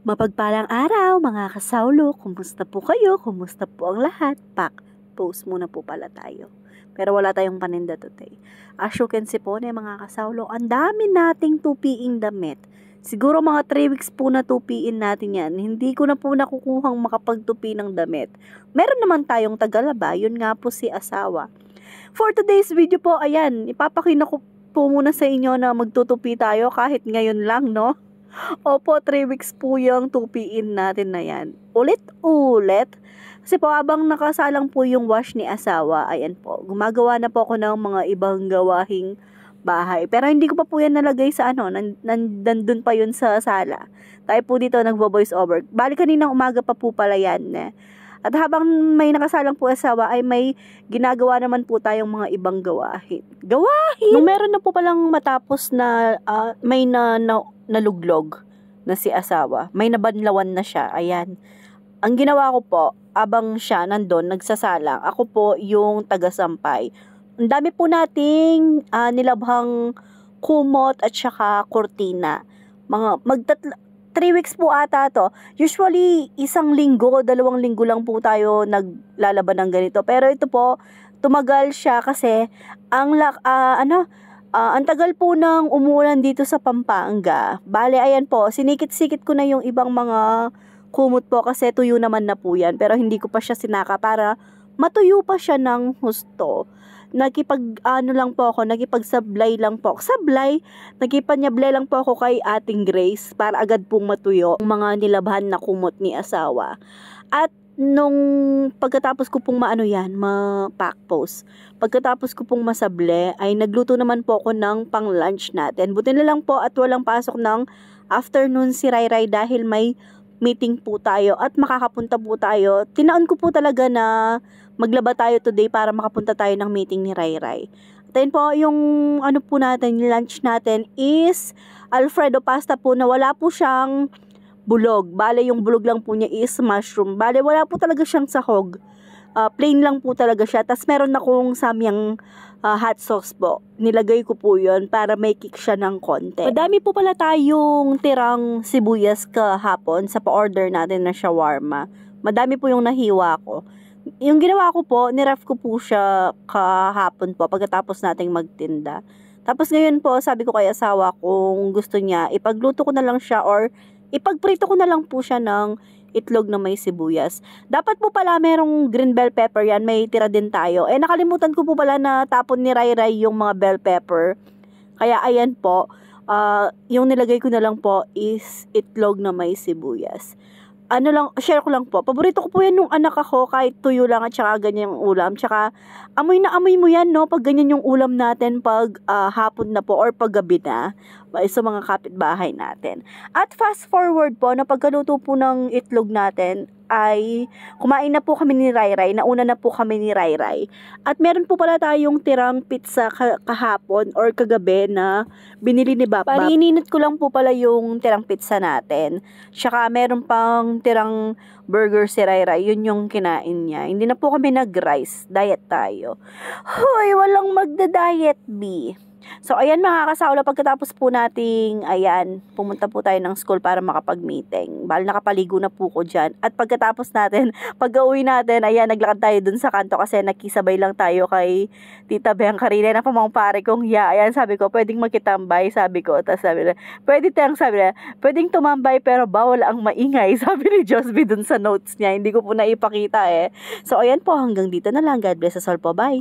Mapagpalang araw mga kasawlo, kumusta po kayo? Kumusta po ang lahat? Post muna po pala tayo. Pero wala tayong paninda today. As you can see po na mga kasawlo, ang dami nating tupiing damit. Siguro mga 3 weeks po na tupiin natin yan. Hindi ko na po nakukuhang makapagtupi ng damit. Meron naman tayong tagalaba, yun nga po si asawa. For today's video po, ayan, ipapakita ko po muna sa inyo na magtutupi tayo kahit ngayon lang, no? Opo, 3 weeks po yung tupiin natin na yan. Ulit-ulit. Kasi po, habang nakasalang po yung wash ni asawa, ayan po, gumagawa na po ako ng mga ibang gawahing bahay. Pero hindi ko pa po yan nalagay sa nandun pa yun sa sala. Tayo po dito nagvo-voice over. Bali kaninang umaga pa po pala yan. At habang may nakasalang po asawa, ay may ginagawa naman po tayong mga ibang gawahin. Nung meron na po palang matapos na may naluglog na si asawa, may nabanlawan na siya, ayan. Ang ginawa ko po, abang siya nandun, nagsasalang, ako po yung taga-sampay. Ang dami po nating nilabhang kumot at saka kurtina. 3 weeks po ata to. Usually, 1 linggo, 2 linggo lang po tayo naglalaban ng ganito. Pero ito po, tumagal siya kasi ang tagal po ng umuulan dito sa Pampanga. Bale, ayan po, sinikit-sikit ko na yung ibang mga kumot po kasi tuyo naman na po yan. Pero hindi ko pa siya sinaka para matuyo pa siya ng husto. Nakipagsablay lang po ako kay Ating Grace para agad pong matuyo ang mga nilabhan na kumot ni asawa. At nung pagkatapos ko pong ma-pack post, pagkatapos ko pong masable, ay nagluto naman po ako ng pang lunch natin. Buti na lang po at walang pasok ng afternoon si Rayray dahil may meeting po tayo at makakapunta po tayo. Tinaon ko po talaga na maglaba tayo today para makapunta tayo ng meeting ni Rayray. Then po, yung lunch natin is Alfredo pasta po na wala po siyang bulog. Bale, yung bulog lang po niya is mushroom. Bale, wala po talaga siyang sahog. Plain lang po talaga siya. Tapos meron akong samyang hot sauce po. Nilagay ko po yun para may kick siya ng konti. Madami po pala tayong tirang sibuyas kahapon sa pa-order natin na shawarma. Madami po yung nahiwa ko. Yung ginawa ko po, niref ko po siya kahapon po pagkatapos nating magtinda. Tapos ngayon po, sabi ko kay asawa kung gusto niya, ipagluto ko na lang siya or ipagprito ko na lang po siya ng itlog na may sibuyas. Dapat po pala merong green bell pepper yan, may tira din tayo. Nakalimutan ko po pala na tapon ni Rayray yung mga bell pepper. Kaya ayan po, yung nilagay ko na lang po is itlog na may sibuyas. Share ko lang po. Paborito ko po yan nung anak ako, kahit tuyo lang at saka ganyan yung ulam. Tsaka, amoy na amoy mo yan, no? Pag ganyan yung ulam natin, pag hapon na po or pag gabi na, sa mga kapitbahay natin. At fast forward po, na pagkaluto po ng itlog natin, ay kumain na po kami ni Rayray. Nauna na po kami ni Rayray. At meron po pala tayong tirang pizza kahapon or kagabi na binili ni Bap. Panininit ko lang po pala yung tirang pizza natin. Tsaka meron pang tirang burger si Rayray. Yun yung kinain niya. Hindi na po kami nag-rice. Diet tayo. Hoy, walang magda-diet, B. So, ayan mga kasawla, pagkatapos po nating, ayan, pumunta po tayo ng school para makapag-meeting. Bali, nakapaligo na po ko dyan. At pagkatapos natin, pag-uwi natin, ayan, naglakad tayo dun sa kanto kasi nakisabay lang tayo kay Tita Beng Karina na pamangpare kong ayan, sabi ko, pwedeng makitambay, sabi ko. Tapos sabi na, pwedeng tumambay pero bawal ang maingay, sabi ni Josby dun sa notes niya. Hindi ko po naipakita eh. So, ayan po, hanggang dito na lang. God bless us all po. Bye!